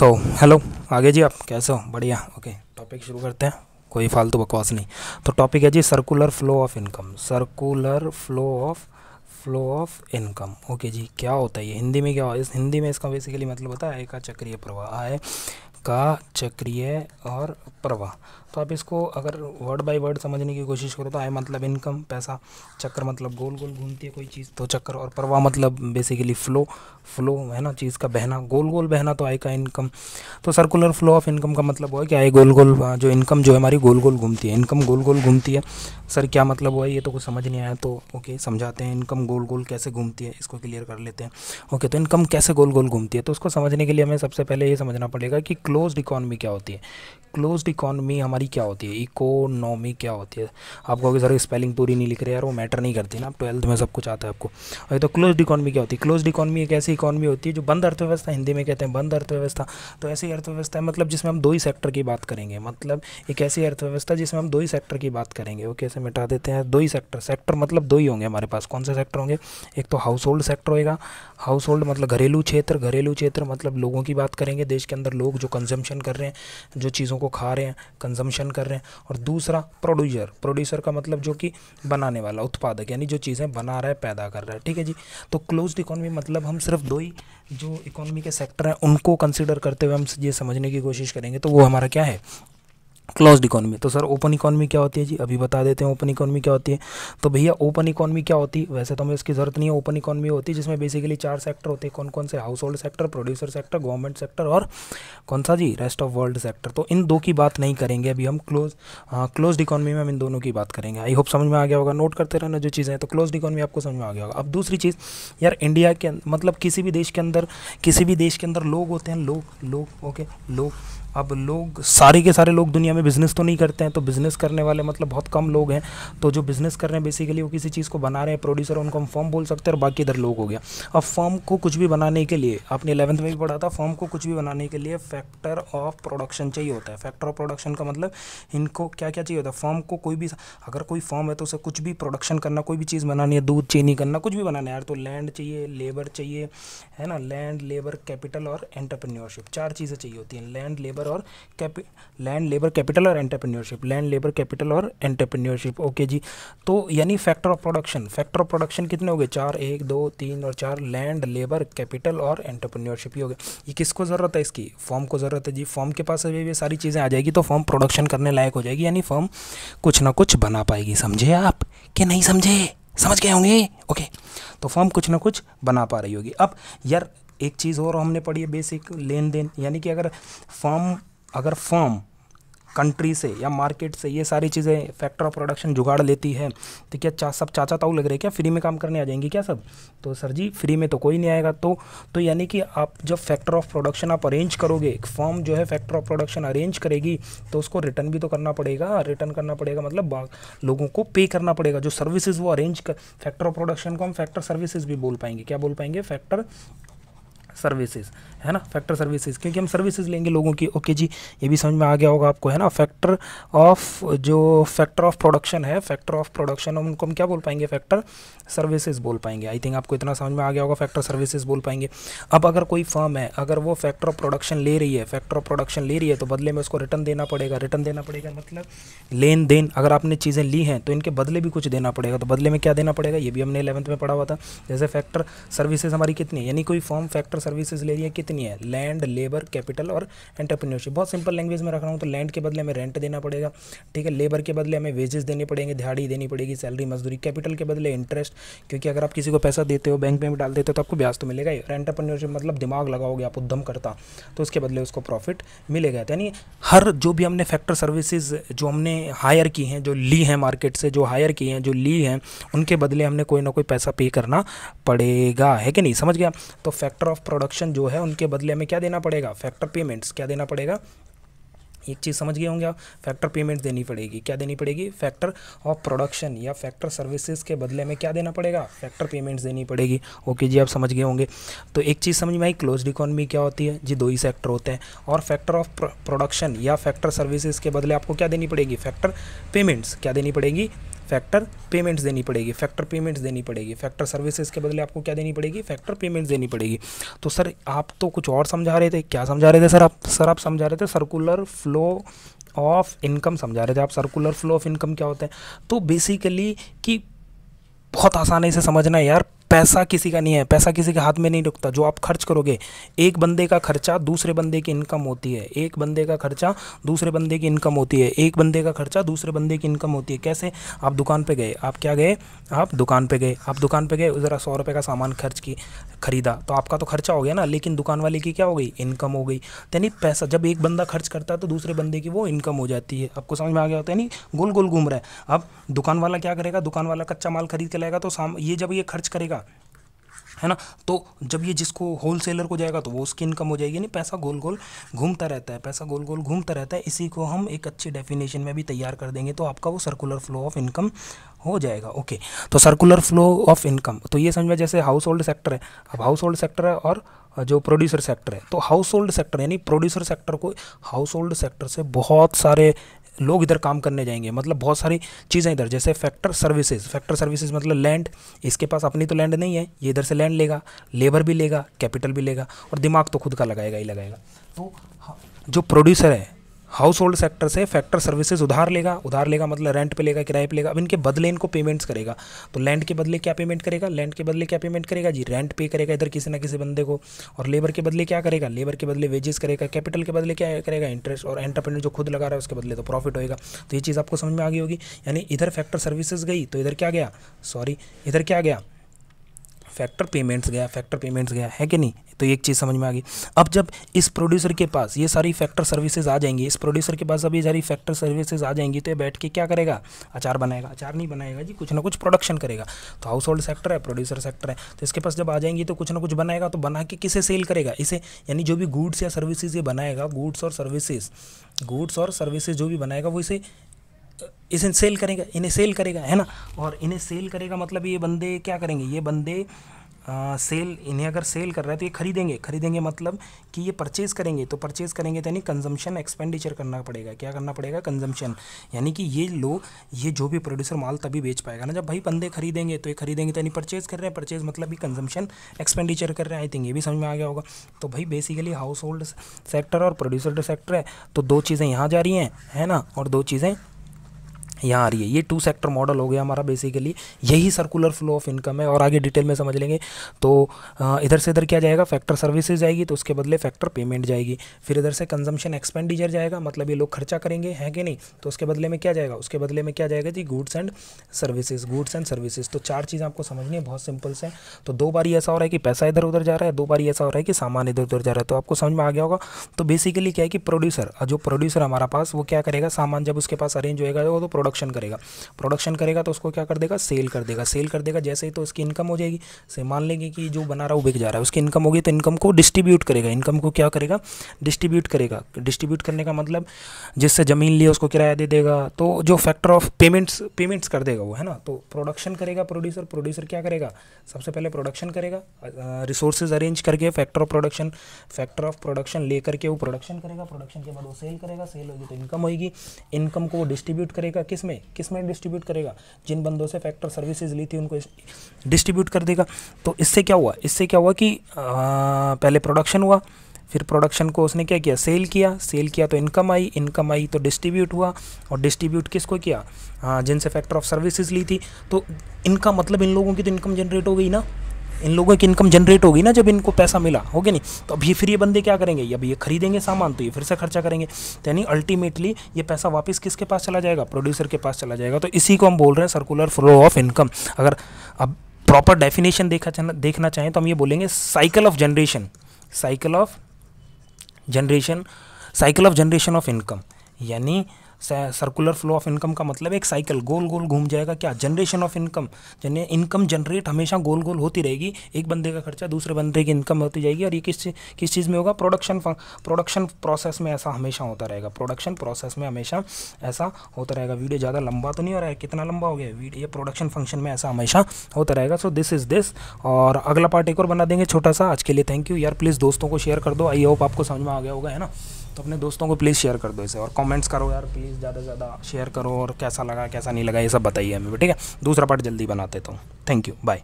So hello. आगे जी, आप कैसे हो? बढ़िया। ओके, टॉपिक शुरू करते हैं, कोई फालतू बकवास नहीं। तो टॉपिक है जी circular flow of income. Circular flow of income. Okay जी, क्या होता है ये? हिंदी में क्या, इस हिंदी में इसका बेसिकली मतलब होता है आय का चक्रीय प्रवाह। आय का चक्रीय और प्रवाह। तो आप इसको अगर वर्ड बाय वर्ड समझने की कोशिश करो तो आय मतलब इनकम, पैसा। चक्र मतलब गोल गोल घूमती है कोई चीज़, तो चक्कर। और प्रवाह मतलब बेसिकली फ्लो है ना, चीज़ का बहना, गोल गोल बहना, तो आय का इनकम। तो सर्कुलर फ्लो ऑफ इनकम का मतलब हुआ कि आय गोल गोल, जो इनकम जो है हमारी गोल गोल घूमती है। इनकम गोल गोल घूमती है। सर क्या मतलब हुआ? ये तो कुछ समझ नहीं आया, तो ओके समझाते हैं। इनकम गोल गोल कैसे घूमती है, इसको क्लियर कर लेते हैं। ओके, तो इनकम कैसे गोल गोल घूमती है, तो उसको समझने के लिए हमें सबसे पहले ये समझना पड़ेगा कि क्लोज्ड इकोनॉमी क्या होती है। क्लोज्ड इकोनॉमी हमारी क्या होती है, इकोनॉमी क्या होती है। आप कहोगे सर स्पेलिंग पूरी नहीं लिख रहे यार, वो मैटर नहीं करती ना, आप 12th में सब कुछ आता है आपको। अरे तो क्लोज्ड इकोनॉमी क्या होती है? क्लोज्ड इकोनॉमी एक ऐसी इकोनॉमी होती है जो बंद अर्थव्यवस्था, हिंदी में कहते हैं बंद अर्थव्यवस्था। तो ऐसी अर्थव्यवस्था है मतलब जिसमें हम दो ही सेक्टर की बात करेंगे, मतलब एक ऐसी अर्थव्यवस्था जिसमें हम दो ही सेक्टर की बात करेंगे। वो कैसे मिटा देते हैं, दो ही सेक्टर मतलब दो ही होंगे हमारे पास। कौन से सेक्टर होंगे? एक तो हाउस होल्ड सेक्टर होएगा। हाउस होल्ड मतलब घरेलू क्षेत्र मतलब लोगों की बात करेंगे, देश के अंदर लोग जो कंजम्पशन कर रहे हैं, जो चीज़ों को खा रहे हैं, कंजम्पशन कर रहे हैं। और दूसरा प्रोड्यूसर का मतलब जो कि बनाने वाला, उत्पादक, यानी जो चीज़ें बना रहा है, पैदा कर रहा है। ठीक है जी। तो क्लोज्ड इकोनॉमी मतलब हम सिर्फ दो ही जो इकोनॉमी के सेक्टर हैं उनको कंसिडर करते हुए हम ये समझने की कोशिश करेंगे, तो वो हमारा क्या है? Closed economy. तो सर ओपन इकोनॉमी क्या होती है जी? अभी बता देते हैं ओपन इकोनॉमी क्या होती है। तो भैया ओपन इकोनॉमी क्या होती है? वैसे तो हमें इसकी ज़रूरत नहीं है। ओपन इकोनॉमी होती है जिसमें बेसिकली 4 सेक्टर होते हैं। कौन कौन से? Household sector, producer sector, government sector और कौन सा जी? Rest of world sector. तो इन दो की बात नहीं करेंगे अभी हम। क्लोज्ड इकोनॉमी में हम इन दोनों की बात करेंगे। आई होप समझ में आ गया होगा, नोट करते रहना जो चीज़ें हैं। तो क्लोज्ड इकोनॉमी आपको समझ में आ गया होगा। अब दूसरी चीज़ यार, इंडिया के मतलब किसी भी देश के अंदर लोग होते हैं, लोग ओके, लोग। अब लोग सारे के सारे लोग दुनिया में बिज़नेस तो नहीं करते हैं, तो बिज़नेस करने वाले मतलब बहुत कम लोग हैं। तो जो बिज़नेस कर रहे हैं बेसिकली वो किसी चीज़ को बना रहे हैं, प्रोड्यूसर, उनको हम फर्म बोल सकते हैं। और बाकी इधर लोग हो गया। अब फर्म को कुछ भी बनाने के लिए, आपने 11th में भी पढ़ा था, फर्म को कुछ भी बनाने के लिए फैक्टर ऑफ प्रोडक्शन चाहिए होता है। फैक्टर ऑफ प्रोडक्शन का मतलब इनको क्या क्या चाहिए होता है? फर्म को कोई भी, अगर कोई फर्म है तो उसे कुछ भी प्रोडक्शन करना, कोई भी चीज़ बनानी है, दूध चीनी करना, कुछ भी बनाना है यार, तो लैंड चाहिए, लेबर चाहिए, है ना। लैंड, लेबर, कैपिटल और एंटरप्रेन्योरशिप, 4 चीज़ें चाहिए होती हैं। लैंड, लेबर, कैपिटल और एंटरप्रेन्योरशिप। लैंड, लेबर, कैपिटल और एंटरप्रेन्योरशिप। ओके जी। तो यानी फैक्टर ऑफ प्रोडक्शन कितने हो गए? 4, 1, 2, 3 और 4। लैंड, लेबर, कैपिटल और एंटरप्रेन्योरशिप ही हो गए। ये किसको ज़रूरत है? इसकी फर्म को ज़रूरत है जी। फर्म के पास अभी ये सारी चीज़ें आ जाएगी तो फर्म प्रोडक्शन करने लायक हो जाएगी, यानी फर्म कुछ ना कुछ बना पाएगी। समझे आप कि नहीं समझे? समझ गए होंगे। ओके, तो फर्म कुछ ना कुछ बना पा रही होगी। अब यार एक चीज़ और हमने पढ़ी है, बेसिक लेन देन, यानी कि अगर फर्म कंट्री से या मार्केट से ये सारी चीज़ें फैक्टर ऑफ प्रोडक्शन जुगाड़ लेती है, तो क्या सब चाचा ताऊ लग रहे हैं क्या? फ्री में काम करने आ जाएंगे क्या सब? तो सर जी फ्री में तो कोई नहीं आएगा। तो यानी कि आप जब फैक्टर ऑफ प्रोडक्शन आप अरेंज करोगे, एक फर्म जो है फैक्टर ऑफ प्रोडक्शन अरेंज करेगी, तो उसको रिटर्न भी तो करना पड़ेगा। रिटर्न करना पड़ेगा मतलब लोगों को पे करना पड़ेगा। जो सर्विसेज वो अरेंज कर, फैक्टर ऑफ प्रोडक्शन को हम फैक्टर सर्विसेज भी बोल पाएंगे। क्या बोल पाएंगे? फैक्टर सर्विसेज, है ना। फैक्टर सर्विसेज, क्योंकि हम सर्विसेज लेंगे लोगों की। ओके जी, ये भी समझ में आ गया होगा आपको, है ना। फैक्टर ऑफ प्रोडक्शन है, फैक्टर ऑफ प्रोडक्शन, उनको हम क्या बोल पाएंगे? फैक्टर सर्विसेज बोल पाएंगे। आई थिंक आपको इतना समझ में आ गया होगा, फैक्टर सर्विसेज बोल पाएंगे। अब अगर कोई फर्म है, अगर वो फैक्टर ऑफ प्रोडक्शन ले रही है, तो बदले में उसको रिटर्न देना पड़ेगा मतलब लेन देन। अगर आपने चीज़ें ली हैं तो इनके बदले भी कुछ देना पड़ेगा। तो बदले में क्या देना पड़ेगा? ये भी हमने 11th में पढ़ा हुआ था। जैसे फैक्टर सर्विसेज हमारी कितनी है, यानी कोई फर्म फैक्टर सर्विसेज ले रही है, कितनी है? लैंड, लेबर, कैपिटल और एंटरप्रेन्योरशिप। बहुत सिंपल लैंग्वेज में रख रहा हूँ। तो लैंड के बदले हमें रेंट देना पड़ेगा, ठीक है। लेबर के बदले हमें वेजेस देने पड़ेंगे, दिहाड़ी देनी पड़ेगी, सैलरी, मजदूरी। कैपिटल के बदले इंटरेस्ट, क्योंकि अगर आप किसी को पैसा देते हो, बैंक में भी डाल देते हो, तो आपको ब्याज तो मिलेगा ही। एंटरप्रेन्योरशिप मतलब दिमाग लगाओगे आप, उद्यम करता, तो उसके बदले उसको प्रॉफिट मिलेगा। यानी हर जो भी हमने फैक्टर सर्विसेज जो हमने हायर की हैं, जो ली हैं मार्केट से, जो हायर की हैं, जो ली हैं, उनके बदले हमने कोई ना कोई पैसा पे करना पड़ेगा, है कि नहीं? समझ गया। तो फैक्टर ऑफ प्रोडक्शन जो है उनके बदले हमें क्या देना पड़ेगा? Factor payments. क्या देना पड़ेगा? एक चीज़ समझ गए होंगे आप, फैक्टर पेमेंट देनी पड़ेगी। क्या देनी पड़ेगी? फैक्टर ऑफ प्रोडक्शन या फैक्टर सर्विसेज के बदले में क्या देना पड़ेगा? फैक्टर पेमेंट्स देनी पड़ेगी। ओके जी, आप समझ गए होंगे। तो एक चीज़ समझ में आई, क्लोज्ड इकोनॉमी क्या होती है जी? 2 ही सेक्टर होते हैं। और फैक्टर ऑफ प्रोडक्शन या फैक्टर सर्विसेज के बदले आपको क्या देनी पड़ेगी? Factor payments. क्या देनी पड़ेगी? फैक्टर पेमेंट्स देनी पड़ेगी, फैक्टर पेमेंट्स देनी पड़ेगी, फैक्टर सर्विसेज के बदले आपको क्या देनी पड़ेगी, फैक्टर पेमेंट्स देनी पड़ेगी। तो सर आप तो कुछ और समझा रहे थे, क्या समझा रहे थे सर आप? सर आप समझा रहे थे सर्कुलर फ्लो ऑफ इनकम समझा रहे थे आप। सर्कुलर फ्लो ऑफ इनकम क्या होता है? तो बेसिकली कि बहुत आसानी से समझना है यार, पैसा किसी का नहीं है, पैसा किसी के हाथ में नहीं रुकता। जो आप खर्च करोगे, एक बंदे का खर्चा दूसरे बंदे की इनकम होती है, एक बंदे का खर्चा दूसरे बंदे की इनकम होती है, एक बंदे का खर्चा दूसरे बंदे की इनकम होती है। कैसे? आप दुकान पे गए, आप क्या गए, आप दुकान पे गए, आप दुकान पे गए, ज़रा 100 रुपये का सामान खरीदा, तो आपका तो खर्चा हो गया ना, लेकिन दुकान वाले की क्या हो गई, इनकम हो गई। यानी पैसा जब एक बंदा खर्च करता है तो दूसरे बंदे की वो इनकम हो जाती है। आपको समझ में आ गया होता है? नहीं, गोल गोल घूम रहा है। अब दुकान वाला क्या करेगा, दुकान वाला कच्चा माल खरीद के लाएगा, तो ये जब ये खर्च करेगा, है ना, तो जब ये जिसको होलसेलर को जाएगा तो वो उसकी इनकम हो जाएगी। नहीं, पैसा गोल गोल घूमता रहता है, पैसा गोल गोल घूमता रहता है। इसी को हम एक अच्छी डेफिनेशन में भी तैयार कर देंगे तो आपका वो सर्कुलर फ्लो ऑफ इनकम हो जाएगा। ओके, तो सर्कुलर फ्लो ऑफ इनकम, तो ये समझ में, जैसे हाउस होल्ड सेक्टर है, अब हाउस होल्ड सेक्टर है और जो प्रोड्यूसर सेक्टर है, तो हाउस होल्ड सेक्टर यानी प्रोड्यूसर सेक्टर को, हाउस होल्ड सेक्टर से बहुत सारे लोग इधर काम करने जाएंगे, मतलब बहुत सारी चीज़ें इधर, जैसे फैक्टर सर्विसेज। फैक्टर सर्विसेज मतलब लैंड, इसके पास अपनी तो लैंड नहीं है, ये इधर से लैंड लेगा, लेबर भी लेगा, कैपिटल भी लेगा, और दिमाग तो खुद का लगाएगा ही लगाएगा। तो जो प्रोड्यूसर है हाउस होल्ड सेक्टर से फैक्टर सर्विसेज उधार लेगा मतलब रेंट पे लेगा, किराए पे लेगा। अब इनके बदले इनको पेमेंट्स करेगा, तो लैंड के बदले क्या पेमेंट करेगा, लैंड के बदले क्या पेमेंट करेगा जी, रेंट पे करेगा इधर किसी ना किसी बंदे को। और लेबर के बदले क्या करेगा, लेबर के बदले वेजेस करेगा, कैपिटल के बदले क्या करेगा, इंटरेस्ट, और एंटरप्रेन्योर जो खुद लगा रहा है उसके बदले तो प्रॉफिट होएगा। तो ये चीज़ आपको समझ में आ गई होगी। यानी इधर फैक्टर सर्विसेज गई तो इधर क्या गया, इधर क्या गया, फैक्टर पेमेंट्स गया, फैक्टर पेमेंट्स गया, है कि नहीं? तो एक चीज़ समझ में आ गई। अब जब इस प्रोड्यूसर के पास ये सारी फैक्टर सर्विसेज आ जाएंगी, इस प्रोड्यूसर के पास अब ये सारी फैक्टर सर्विसेज आ जाएंगी, तो ये बैठ के क्या करेगा, अचार बनाएगा। अचार नहीं बनाएगा जी, कुछ ना कुछ प्रोडक्शन करेगा। तो हाउस होल्ड सेक्टर है, प्रोड्यूसर सेक्टर है, तो इसके पास जब आ जाएंगी तो कुछ ना कुछ बनाएगा। तो बना के किसे सेल करेगा, इसे, यानी जो भी गुड्स या सर्विसेज ये बनाएगा, गुड्स और सर्विसेज जो भी बनाएगा वो इसे सेल करेगा, इन्हें सेल करेगा, है ना। और इन्हें सेल करेगा मतलब ये बंदे क्या करेंगे, ये बंदे सेल, इन्हें अगर सेल कर रहा है तो ये खरीदेंगे मतलब कि ये परचेज़ करेंगे, तो परचेज़ करेंगे तो यानी कंजम्पशन एक्सपेंडिचर करना पड़ेगा। क्या करना पड़ेगा, कंजम्पशन, यानी कि ये जो भी प्रोड्यूसर माल तभी बेच पाएगा ना जब भाई बंदे खरीदेंगे, तो ये खरीदेंगे तो यानी परचेज़ कर रहे हैं, परचेज़ मतलब भी कंजम्पशन एक्सपेंडिचर कर रहे हैं। आई थिंक ये भी समझ में आ गया होगा। तो भाई बेसिकली हाउस होल्ड सेक्टर और प्रोड्यूसर सेक्टर है, तो दो चीज़ें यहाँ जा रही हैं, है ना, और दो चीज़ें यहाँ आ रही है। ये 2 सेक्टर मॉडल हो गया हमारा, बेसिकली यही सर्कुलर फ्लो ऑफ इनकम है। और आगे डिटेल में समझ लेंगे। तो इधर से इधर क्या जाएगा, फैक्टर सर्विसेज जाएगी तो उसके बदले फैक्टर पेमेंट जाएगी। फिर इधर से कंजम्पशन एक्सपेंडिचर जाएगा, मतलब ये लोग खर्चा करेंगे, है कि नहीं, तो उसके बदले में क्या जाएगा, उसके बदले में क्या जाएगा जी, गुड्स एंड सर्विसेज। तो 4 चीज़ें आपको समझनी है, बहुत सिंपल से। तो 2 बार ऐसा हो रहा है कि पैसा इधर उधर जा रहा है, 2 बार ऐसा हो रहा है कि सामान इधर उधर जा रहा है। तो आपको समझ में आ गया होगा। तो बेसिकली क्या है कि प्रोड्यूसर हमारा पास वो क्या करेगा, सामान जब उसके पास अरेंज होएगा वो तो प्रोडक्शन करेगा तो उसको क्या कर देगा, सेल कर देगा। जैसे ही तो उसकी इनकम हो जाएगी, से मान लेंगे कि जो बना रहा है वो बिक जा रहा है, उसकी इनकम होगी, तो इनकम को डिस्ट्रीब्यूट करेगा। इनकम को क्या करेगा, डिस्ट्रीब्यूट करेगा। डिस्ट्रीब्यूट करने का मतलब जिससे ज़मीन लिया उसको किराया दे देगा, तो जो फैक्टर ऑफ पेमेंट्स कर देगा वो, है ना। तो प्रोडक्शन करेगा प्रोड्यूसर क्या करेगा, सबसे पहले प्रोडक्शन करेगा, रिसोर्सेज अरेंज करके फैक्टर ऑफ प्रोडक्शन ले करके वो प्रोडक्शन करेगा। प्रोडक्शन के बाद वो सेल करेगा, सेल होगी तो इनकम होगी। इनकम को वो डिस्ट्रीब्यूट करेगा, किस में डिस्ट्रीब्यूट करेगा, जिन बंदों से फैक्टर सर्विसेज ली थी उनको डिस्ट्रीब्यूट कर देगा। तो इससे क्या हुआ कि पहले प्रोडक्शन हुआ, फिर प्रोडक्शन को उसने क्या किया, सेल किया तो इनकम आई तो डिस्ट्रीब्यूट हुआ, और डिस्ट्रीब्यूट किसको किया, जिनसे फैक्टर ऑफ सर्विसेज ली थी। तो इनका मतलब इन लोगों की तो इनकम जनरेट हो गई ना, जब इनको पैसा मिला, हो गया नहीं। तो अब फिर ये बंदे क्या करेंगे, अब ये खरीदेंगे सामान तो ये फिर से खर्चा करेंगे, तो यानी अल्टीमेटली ये पैसा वापस किसके पास चला जाएगा, प्रोड्यूसर के पास चला जाएगा। तो इसी को हम बोल रहे हैं सर्कुलर फ्लो ऑफ इनकम। अगर अब प्रॉपर डेफिनेशन देखना चाहें तो हम ये बोलेंगे cycle of generation of income. यानी सर्कुलर फ्लो ऑफ इनकम का मतलब एक साइकिल गोल गोल घूम जाएगा। क्या, generation of income, income generate हमेशा गोल गोल होती रहेगी। एक बंदे का खर्चा दूसरे बंदे की इनकम होती जाएगी। और ये किस चीज़ में होगा, प्रोडक्शन प्रोसेस में ऐसा हमेशा होता रहेगा। वीडियो ज़्यादा लंबा तो नहीं हो रहा है, कितना लंबा हो गया वीडियो, ये प्रोडक्शन फंक्शन में ऐसा हमेशा होता रहेगा। सो दिस इज़ दिस, और अगला पार्ट एक और बना देंगे छोटा सा। आज के लिए थैंक यू यार, प्लीज़ दोस्तों को शेयर कर दो। आई होप आपको समझ में आ गया होगा, है ना। तो अपने दोस्तों को प्लीज़ शेयर कर दो इसे, और कमेंट्स करो यार प्लीज़, ज़्यादा से ज़्यादा शेयर करो, और कैसा लगा कैसा नहीं लगा ये सब बताइए हमें, ठीक है। दूसरा पार्ट जल्दी बनाते तो। Thank you, bye.